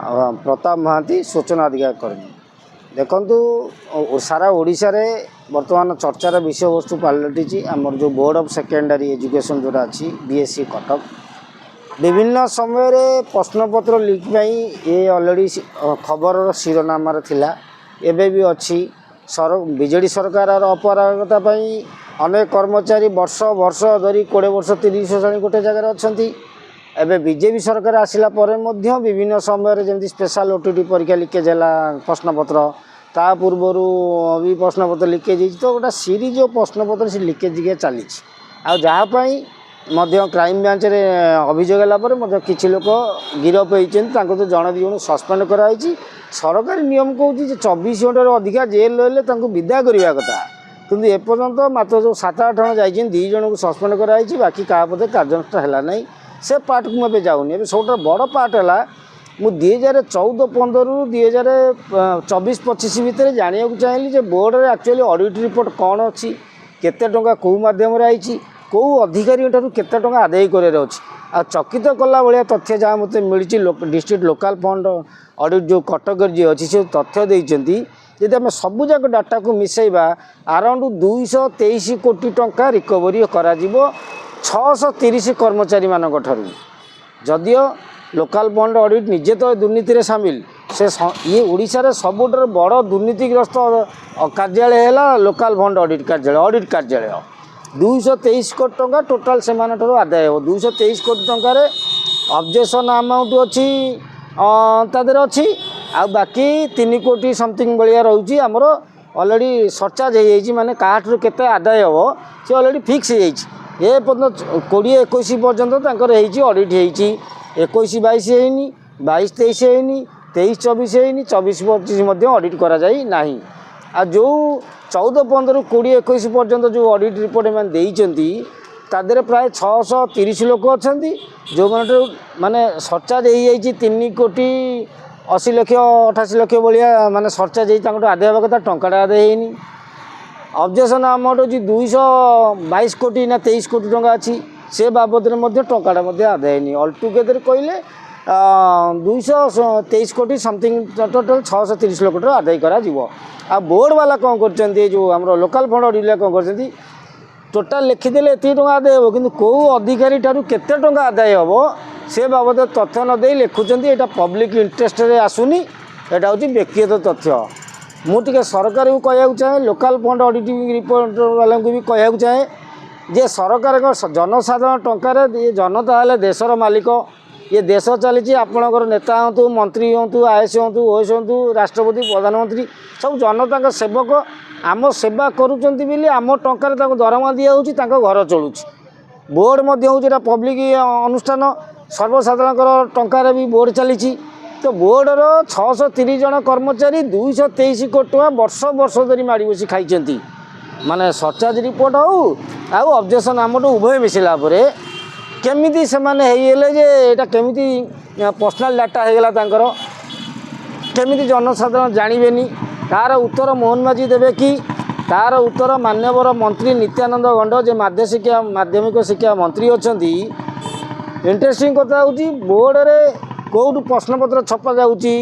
प्रताप महांती सूचना अधिकार कर्मी देखु सारा ओडिशा रे वर्तमान चर्चार विषय वस्तु पलटि आमर जो बोर्ड ऑफ सेकेंडरी एजुकेशन जोटा अच्छी बीएससी कटक विभिन्न समय प्रश्नपत्र लीक ये ऑलरेडी खबर शिरोनाम थिला एबे भी अच्छी बीजेडी सरकार अपरागता अनेक कर्मचारी वर्ष वर्ष धरी 20 वर्ष 30 वर्ष गोटे जगह अच्छा एबे बीजेपी सरकार आसिला परे मध्य विभिन्न समय जमी स्पेशल ओटीटी परीक्षा लिकेज है प्रश्नपत्र ता पूर्वर भी प्रश्नपत्र लिकेज तो गोटा सीरीज प्रश्नपत्र से लिकेज के चली आपाई क्राइम ब्रांच रे अभियोग है किसी लोक गिरफ होती तो जड़े दी जन सस्पेंड कराई सरकारी नियम कहूँ 24 घंटे अधिका जेल रही विदा करवा कथा किंतु एपर्यंत मात्र जो 7-8 जन जाइए 2 जन को सस्पेंड कराई बाकी क्या पदे कार्यानुष्ठान है ना से पार्ट को मुझे जाऊनी सब बड़ पार्ट है मु 2014-15 रु 2024-25 भितर जाना चाहिए बोर्ड रे एक्चुअली ऑडिट रिपोर्ट कौन अच्छी केते टंका कौ माध्यम आई कौ अधिकारी केते टंका आदाय कर आ चकित कला भाया तथ्य जहाँ मत मिली डिस्ट्रिक्ट लोकल फंड ऑडिट जो कटक जी अच्छी से तथ्य देती यदि आम सबूक डाटा को मिसेबा अराउंड 223 कोटी टंका रिकवरी करा 630 कर्मचारी मान जदियो लोकल फंड ऑडिट निजे तो दुर्नीति सामिल से ये ओडिशा रे सबुठ बड़ दुर्नीतिग्रस्त कार्यालय है लोकल फंड ऑडिट कार्यालय 223 कोटी टंका टोटाल से आदाय हो 223 कोटी टंकार ऑब्जेक्शन अमाउंट अच्छी तादेर अच्छी आ बाकी 3 कोटी समथिंग भाया रोचे आमर ऑलरेडी सरचार्ज हो माने काठू केते आदाय हम सी ऑलरेडी फिक्स हो ये पर्यंत 20-21 पर्यंत ऑडिट होती 21-22 है 22-23 है 23-24 है 24-25 ऑडिट करा जाई नहीं आ जो 14-15 रु 20-21 पर्यंत जो ऑडिट रिपोर्ट मैंने देइचंती तादेर प्राय 630 लोक अच्छा जो माने सरचार्ज हो 3 कोटी 80 लाख 88 लाख भाया माने सरचार्ज हो आदाय हवा कथा टंकाटा आदाय होनी ऑब्जेक्शन अमाउंट अच्छी 222 कोटी ना 23 कोटी टंका अच्छी से बाबद टंकाटा आदाय नहीं अल टुगेदर कहले 223 कोटी समथिंग टोटाल 630 लाख आदाय करा आ बोर्ड वाला कौन कर जो आम लोकल फंड ऑडिट कौन कर टोटाल लिखिदेले ये टका आदाय हो कि कौ अधिकारी ठारू केते टंका आदाय हम से बाबद तथ्य न दे लिखुंट यहाँ पब्लिक इंटरेस्ट आसुनी यहाँ हूँ व्यक्तिगत तथ्य मुझे सरकार को कहना चाहे लोकल फंड ऑडिटिंग रिपोर्ट वाला भी कहना चाहे जे सरकार जनसाधारण टंकार ये जनता है देशर मालिक ये देश चली आपणकर नेता हूँ मंत्री हूँ आईएएस हूँ ओएस हूँ राष्ट्रपति प्रधानमंत्री सब जनता सेवक आम सेवा करुँच आम टंकार दरमा दिखाऊँगी घर चलुँ बोर्ड हूँ पब्लिक अनुष्ठान सर्वसाधारण टंकार भी बोर्ड चली तो बोर्डर 630 जन कर्मचारी 223 कोटी टका वर्ष वर्ष धरी माड़ी बसी खाई माने सरचार्ज रिपोर्ट हो आउ ऑब्जेक्शन आमठ उभय मिसला केमिति से माने ये केमिति पर्सनल डाटा होगला केमिति जनसाधारण जानवेनी तार उत्तर मोहन माझी देवे कि तार उत्तर मान्यवर मंत्री नित्यानंद गंड जे माध्यमिक शिक्षा मंत्री अच्छा इंटरेस्टिंग कथा हूँ बोर्ड रे कौटू प्रश्नपत्र छपा जाऊँगी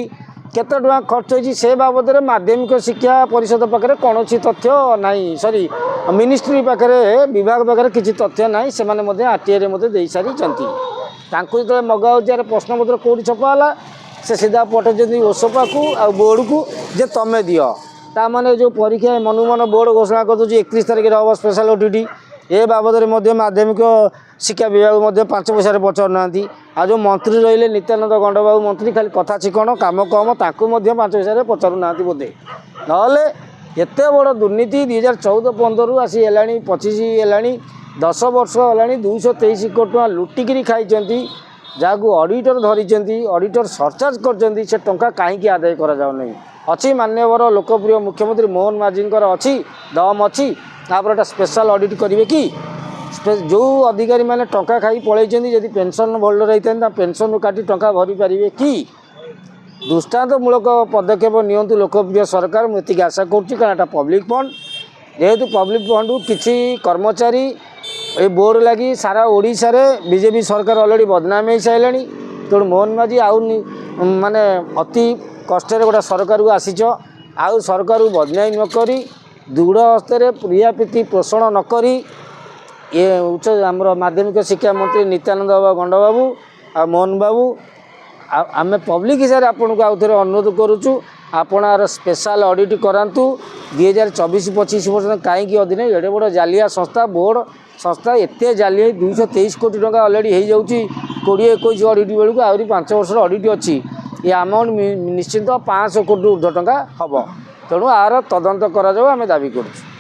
केते टका खर्च होती से बाबद माध्यमिक शिक्षा परिषद पाखे कौन तथ्य नहीं सॉरी मिनिस्ट्री पाखे विभाग पाखे किसी तथ्य ना से आरटीआई में दे सारी जो मगाऊँ प्रश्नपत्र कौटी छपाला से सीधा पठे ओसपा को आ बोर्ड को जे तमें दियो ता माने जो परीक्षा मनुमन बोर्ड घोषणा कर 31 तारिख हम स्पेशल ओटीटी ए बाबद माध्यमिक शिक्षा विभाग 5 पैसा पचार आ जो मंत्री रही नित्यानंद गंड बाबू मंत्री खाली कथा चिकण काम कम ताकू 5 पैसा पचारू ना बोधे नत बड़ दुर्नीति 2014-15 रु आसी है 25 है 10 वर्ष है 223 कोटी टका लुटिकी खाई जहाँ को ऑडिटर धरी ऑडिटर सरचार्ज कर टंका कहीं आदाय कर अच्छी मान्यवर लोकप्रिय मुख्यमंत्री मोहन माझींकर अच्छी दम अच्छी तापर स्पेशल ऑडिट करेंगे कि जो अधिकारी मैंने टंका खाई पलैं जदि पेंशन होल्डर होता पेंशन काटी टंका भरी पारे कि दृष्टांतमूलक पदक्षेप नियंतु लोकप्रिय सरकार मुझे आशा करुँच पब्लिक फंड जेहेतु पब्लिक फंड किसी कर्मचारी ये बोर्ड लगी सारा ओडिशा रे बीजेपी सरकार ऑलरेडी बदनाम हो सारे तेणु मोहन माझी आउ ମାନେ ଅତି କଷ୍ଟରେ ଗୋଟେ ସରକାରକୁ ଆସିଛ ଆଉ ସରକାରକୁ ବଦନାମ ନ କରି ଦୃଢ଼ ହସ୍ତରେ ପ୍ରିୟାପ୍ରୀତି ପୋଷଣ ନ କରି ଏ ଉଚ୍ଚ ଆମର ମାଧ୍ୟମିକ ଶିକ୍ଷା ମନ୍ତ୍ରୀ ନିତ୍ୟାନନ୍ଦ ଗଣ୍ଡବାବୁ ଆଉ ମୋହନ ବାବୁ आमे पब्लिक हिसाब से आपको आउ थे अनुरोध करुचु आपण स्पेशल ऑडिट करातु 2024-25 वर्ष कहीं अधीन एडे बड़ जालिया संस्था बोर्ड संस्था एत जाली 223 कोटी टका अलरेडी हो जाऊँगी 20-21 ऑडिट बेलू आहरी 5 वर्ष ऑडिट अच्छी ये अमाउंट निश्चिंत 500 कोटी ऊर्ध्व टका हम तेणु आर तदंत करा आमे दाबी करुँ।